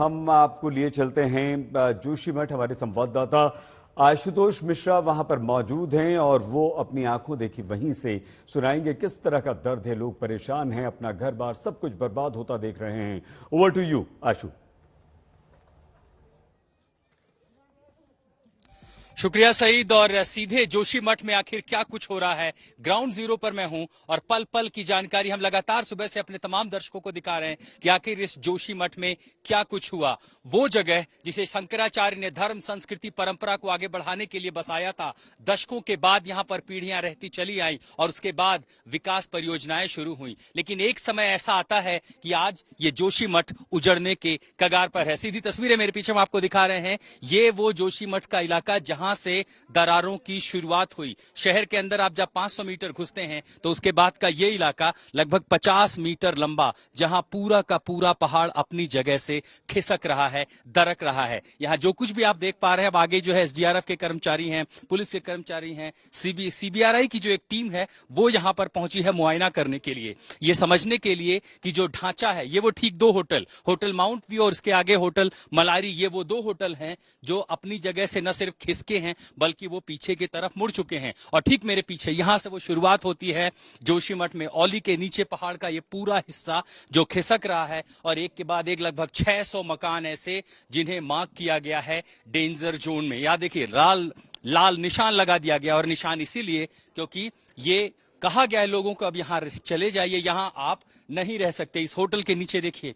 हम आपको लिए चलते हैं जोशीमठ। हमारे संवाददाता आशुतोष मिश्रा वहां पर मौजूद हैं और वो अपनी आंखों देखी वहीं से सुनाएंगे किस तरह का दर्द है। लोग परेशान हैं, अपना घर बार सब कुछ बर्बाद होता देख रहे हैं। ओवर टू यू आशु। शुक्रिया सईद। और सीधे जोशीमठ में आखिर क्या कुछ हो रहा है, ग्राउंड जीरो पर मैं हूं और पल पल की जानकारी हम लगातार सुबह से अपने तमाम दर्शकों को दिखा रहे हैं कि आखिर इस जोशीमठ में क्या कुछ हुआ। वो जगह जिसे शंकराचार्य ने धर्म संस्कृति परंपरा को आगे बढ़ाने के लिए बसाया था, दशकों के बाद यहां पर पीढ़ियां रहती चली आई और उसके बाद विकास परियोजनाएं शुरू हुई। लेकिन एक समय ऐसा आता है कि आज ये जोशीमठ उजड़ने के कगार पर है। सीधी तस्वीरें मेरे पीछे हम आपको दिखा रहे हैं। ये वो जोशीमठ का इलाका जहां से दरारों की शुरुआत हुई। शहर के अंदर आप जब 500 मीटर घुसते हैं तो उसके बाद का ये इलाका लगभग 50 मीटर लंबा, जहां पूरा का पूरा पहाड़ अपनी जगह से खिसक रहा है, दरक रहा है। यहां जो कुछ भी आप देख पा रहे हैं, अब आगे जो है एसडीआरएफ के कर्मचारी हैं, पुलिस के कर्मचारी हैं, सीबीआरआई की जो एक टीम है वो यहां पर पहुंची है मुआयना करने के लिए, ये समझने के लिए कि जो ढांचा है ये वो ठीक दो होटल माउंट व्यू और उसके आगे होटल मलारी, ये वो दो होटल हैं जो अपनी जगह से न सिर्फ खिसके हैं बल्कि वो पीछे की तरफ मुड़ चुके हैं। और ठीक मेरे पीछे यहां से वो शुरुआत होती है जोशीमठ में। औली के नीचे पहाड़ का ये पूरा हिस्सा जो खिसक रहा है और एक के बाद एक लगभग 600 मकान ऐसे जिन्हें मार्क किया गया है डेंजर जोन में। या देखिए लाल निशान लगा दिया गया, और निशान इसीलिए क्योंकि ये कहा गया है लोगों को अब यहां चले जाइए, यहां आप नहीं रह सकते। इस होटल के नीचे देखिए,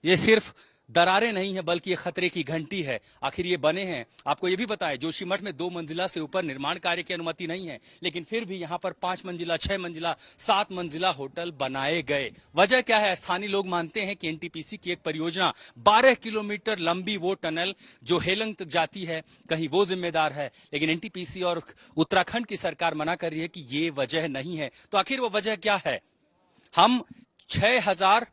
ये सिर्फ दरारें नहीं है बल्कि ये खतरे की घंटी है। आखिर ये बने हैं, आपको ये भी बताएं, जोशीमठ में 2 मंजिला से ऊपर निर्माण कार्य की अनुमति नहीं है, लेकिन फिर भी यहां पर 5 मंजिला, 6 मंजिला, 7 मंजिला होटल बनाए गए। वजह क्या है? स्थानीय लोग मानते हैं कि एनटीपीसी की एक परियोजना 12 किलोमीटर लंबी वो टनल जो हेलंग तक जाती है, कहीं वो जिम्मेदार है। लेकिन एनटीपीसी और उत्तराखंड की सरकार मना कर रही है कि ये वजह नहीं है। तो आखिर वो वजह क्या है? हम 6000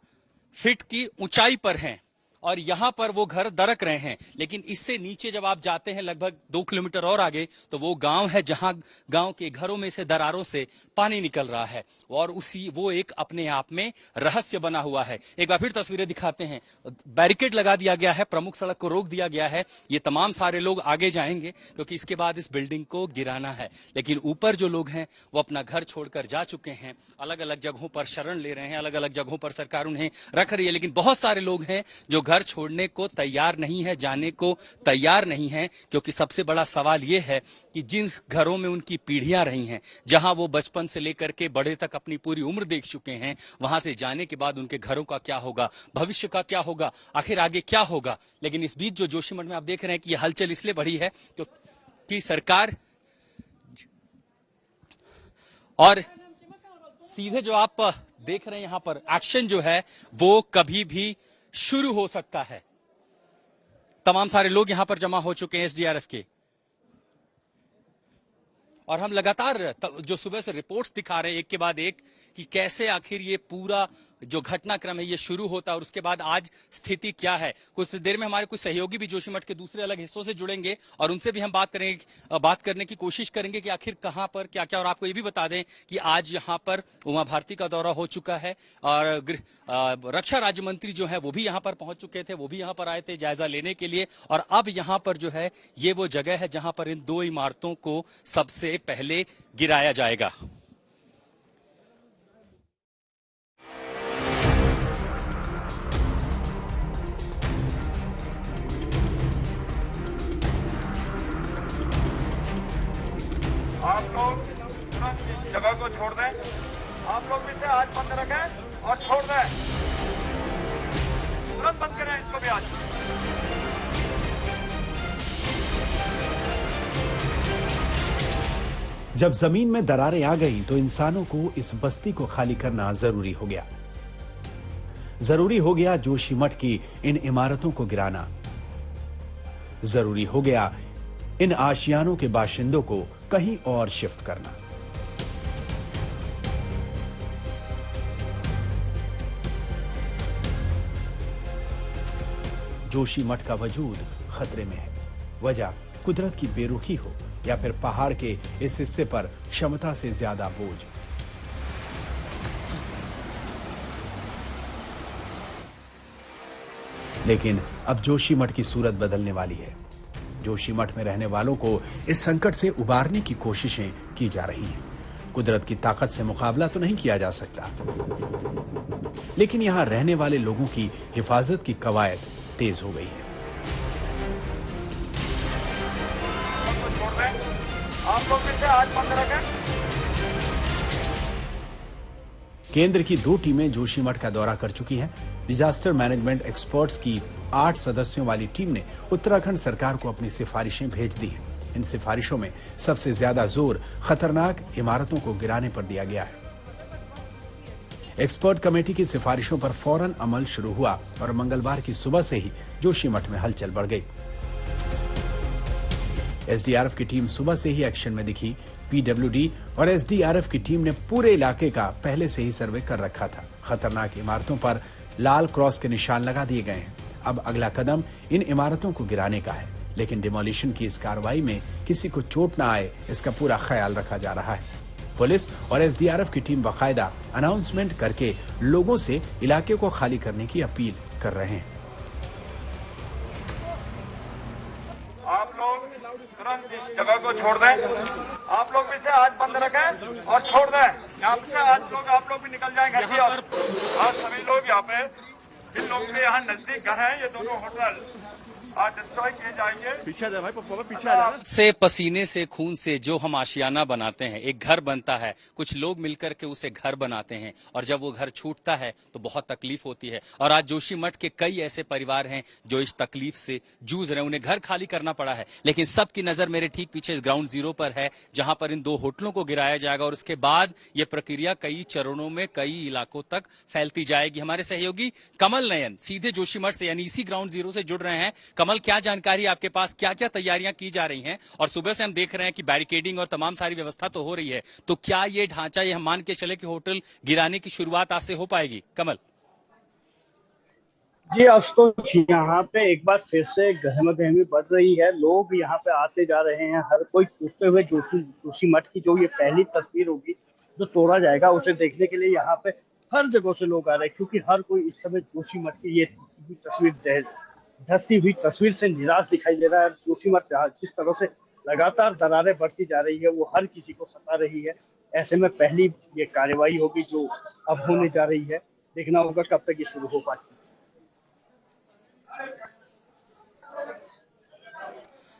फीट की ऊंचाई पर हैं और यहां पर वो घर दरक रहे हैं, लेकिन इससे नीचे जब आप जाते हैं लगभग 2 किलोमीटर और आगे तो वो गांव है जहां गांव के घरों में से दरारों से पानी निकल रहा है और वो एक अपने आप में रहस्य बना हुआ है। एक बार फिर तस्वीरें दिखाते हैं। बैरिकेड लगा दिया गया है, प्रमुख सड़क को रोक दिया गया है। ये तमाम सारे लोग आगे जाएंगे क्योंकि इसके बाद इस बिल्डिंग को गिराना है। लेकिन ऊपर जो लोग हैं वो अपना घर छोड़कर जा चुके हैं, अलग अलग जगहों पर शरण ले रहे हैं, अलग अलग जगहों पर सरकार उन्हें रख रही है। लेकिन बहुत सारे लोग हैं जो घर छोड़ने को तैयार नहीं है, जाने को तैयार नहीं है, क्योंकि सबसे बड़ा सवाल यह है कि जिन घरों में उनकी पीढ़ियां रही हैं, जहां वो बचपन से लेकर के बड़े तक अपनी पूरी उम्र देख चुके हैं, वहां से जाने के बाद उनके घरों का क्या होगा, भविष्य का क्या होगा, आखिर आगे क्या होगा। लेकिन इस बीच जो जोशीमठ में आप देख रहे हैं कि यह हलचल इसलिए बढ़ी है क्योंकि सरकार और सीधे जो आप देख रहे हैं यहां पर एक्शन जो है वो कभी भी शुरू हो सकता है। तमाम सारे लोग यहां पर जमा हो चुके हैं एसडीआरएफ के, और हम लगातार जो सुबह से रिपोर्ट्स दिखा रहे हैं एक के बाद एक कि कैसे आखिर ये पूरा जो घटनाक्रम है ये शुरू होता है और उसके बाद आज स्थिति क्या है। कुछ देर में हमारे कुछ सहयोगी भी जोशीमठ के दूसरे अलग हिस्सों से जुड़ेंगे और उनसे भी हम बात करने की कोशिश करेंगे कि आखिर कहां पर क्या क्या। और आपको ये भी बता दें कि आज यहां पर उमा भारती का दौरा हो चुका है और रक्षा राज्य मंत्री जो है वो भी यहां पर पहुंच चुके थे, वो भी यहां पर आए थे जायजा लेने के लिए। और अब यहां पर जो है ये वो जगह है जहां पर इन 2 इमारतों को सबसे पहले गिराया जाएगा। आप लोग तुरंत इस जगह को छोड़ दें। आप लोग भी से हाथ बंद रखें और छोड़ दें। तुरंत बंद करें इसको भी आज। जब जमीन में दरारें आ गईं तो इंसानों को इस बस्ती को खाली करना जरूरी हो गया। जरूरी हो गया जोशीमठ की इन इमारतों को गिराना। जरूरी हो गया इन आशियानों के बाशिंदों को कहीं और शिफ्ट करना। जोशीमठ का वजूद खतरे में है। वजह कुदरत की बेरुखी हो या फिर पहाड़ के इस हिस्से पर क्षमता से ज्यादा बोझ। लेकिन अब जोशीमठ की सूरत बदलने वाली है। जोशीमठ में रहने वालों को इस संकट से उबारने की कोशिशें की जा रही हैं। कुदरत की ताकत से मुकाबला तो नहीं किया जा सकता, लेकिन यहां रहने वाले लोगों की हिफाजत की कवायद तेज हो गई है। छोड़ दें, आप लोग भी से आज बंद रखें। केंद्र की 2 टीमें जोशीमठ का दौरा कर चुकी हैं। डिजास्टर मैनेजमेंट एक्सपर्ट्स की 8 सदस्यों वाली टीम ने उत्तराखंड सरकार को अपनी सिफारिशें भेज दी हैं। इन सिफारिशों में सबसे ज्यादा जोर खतरनाक इमारतों को गिराने पर दिया गया है। एक्सपर्ट कमेटी की सिफारिशों पर फौरन अमल शुरू हुआ और मंगलवार की सुबह से ही जोशीमठ में हलचल बढ़ गई। एसडीआरएफ की टीम सुबह से ही एक्शन में दिखी। पीडब्ल्यूडी और एसडीआरएफ की टीम ने पूरे इलाके का पहले से ही सर्वे कर रखा था। खतरनाक इमारतों पर लाल क्रॉस के निशान लगा दिए गए हैं। अब अगला कदम इन इमारतों को गिराने का है, लेकिन डिमोलिशन की इस कार्रवाई में किसी को चोट न आए, इसका पूरा ख्याल रखा जा रहा है। पुलिस और एसडीआरएफ की टीम बाकायदा अनाउंसमेंट करके लोगों से इलाके को खाली करने की अपील कर रहे हैं। आप लोग तुरंत इस जगह को छोड़ दें। आप लोग भी से आज बंद रखें और छोड़ दें। यहाँ से आप लोग भी निकल जाएं घर की और सभी लोग यहाँ पे, जिन लोग के यहाँ नजदीक घर हैं, ये दोनों होटल आज डिस्ट्रॉय किए जाएंगे। पीछे आ जा भाई, पीछे आ जा। से पसीने से खून से जो हम आशियाना बनाते हैं, एक घर बनता है, कुछ लोग मिलकर के उसे घर बनाते हैं और जब वो घर छूटता है तो बहुत तकलीफ होती है। और आज जोशीमठ के कई ऐसे परिवार हैं जो इस तकलीफ से जूझ रहे हैं, उन्हें घर खाली करना पड़ा है। लेकिन सबकी नजर मेरे ठीक पीछे इस ग्राउंड जीरो पर है, जहां पर इन 2 होटलों को गिराया जाएगा और उसके बाद ये प्रक्रिया कई चरणों में कई इलाकों तक फैलती जाएगी। हमारे सहयोगी कमल नयन सीधे जोशीमठ से यानी इसी ग्राउंड जीरो से जुड़ रहे हैं। कमल, क्या जानकारी आपके पास, क्या क्या तैयारियां की जा रही हैं? और सुबह से हम देख रहे हैं कि बैरिकेडिंग और तमाम सारी व्यवस्था तो हो रही है, तो क्या ये ढांचा, ये हम मान के चले कि होटल गिराने की शुरुआत आज से हो पाएगी? कमल जी आशुतोष, यहाँ पे एक बार फिर से गहमा-गहमी बढ़ रही है। लोग यहाँ पे आते जा रहे हैं, हर कोई टूटते हुए जोशीमठ की जो ये पहली तस्वीर होगी जो तोड़ा जाएगा, उसे देखने के लिए यहाँ पे हर जगह से लोग आ रहे हैं, क्योंकि हर कोई इस समय जोशीमठ की ये तस्वीर, धंसी हुई तस्वीर से निराश दिखाई दे रहा है। जोशीमठ जिस तरह से लगातार दरारें बढ़ती जा रही है, वो हर किसी को सता रही है। ऐसे में पहली ये कार्रवाई होगी जो अब होने जा रही है। देखना होगा कब तक ये शुरू हो पाती है।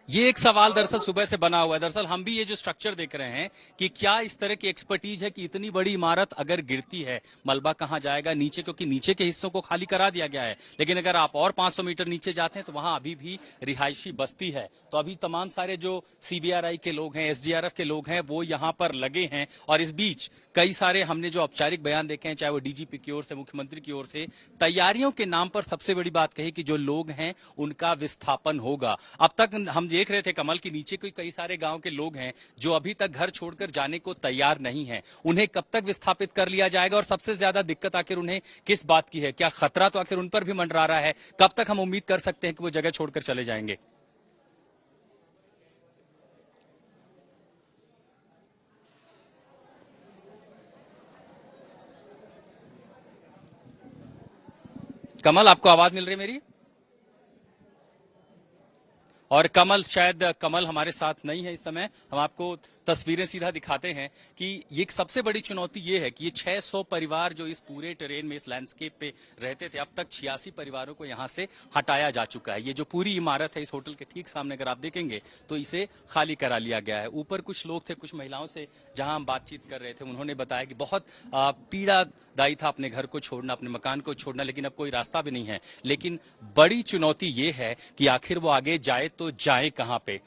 ये एक सवाल दरअसल सुबह से बना हुआ है। दरअसल हम भी ये जो स्ट्रक्चर देख रहे हैं कि क्या इस तरह की एक्सपर्टीज है कि इतनी बड़ी इमारत अगर गिरती है, मलबा कहां जाएगा नीचे, क्योंकि नीचे के हिस्सों को खाली करा दिया गया है। लेकिन अगर आप और 500 मीटर नीचे जाते हैं तो वहां अभी भी रिहायशी बस्ती है। तो अभी तमाम सारे जो सीबीआरआई के लोग हैं, एसडीआरएफ के लोग हैं, वो यहां पर लगे हैं। और इस बीच कई सारे हमने जो औपचारिक बयान देखे हैं, चाहे वो डीजीपी की ओर से, मुख्यमंत्री की ओर से, तैयारियों के नाम पर सबसे बड़ी बात कही कि जो लोग हैं उनका विस्थापन होगा। अब तक हम देख रहे थे कमल की नीचे कई सारे गांव के लोग हैं जो अभी तक घर छोड़कर जाने को तैयार नहीं हैं। उन्हें कब तक विस्थापित कर लिया जाएगा और सबसे ज्यादा दिक्कत आखिर उन्हें किस बात की है? क्या खतरा तो आखिर उन पर भी मंडरा रहा है? कब तक हम उम्मीद कर सकते हैं कि वो जगह छोड़कर चले जाएंगे? कमल, आपको आवाज मिल रही है मेरी? और कमल, शायद कमल हमारे साथ नहीं है इस समय। हम आपको तस्वीरें सीधा दिखाते हैं कि ये एक सबसे बड़ी चुनौती ये है कि ये 600 परिवार जो इस पूरे टेरेन में, इस लैंडस्केप पे रहते थे, अब तक 86 परिवारों को यहां से हटाया जा चुका है। ये जो पूरी इमारत है इस होटल के ठीक सामने अगर आप देखेंगे तो इसे खाली करा लिया गया है। ऊपर कुछ लोग थे, कुछ महिलाओं से जहां हम बातचीत कर रहे थे, उन्होंने बताया कि बहुत पीड़ादायी था अपने घर को छोड़ना, अपने मकान को छोड़ना, लेकिन अब कोई रास्ता भी नहीं है। लेकिन बड़ी चुनौती ये है कि आखिर वो आगे जाए तो जाए कहां पे?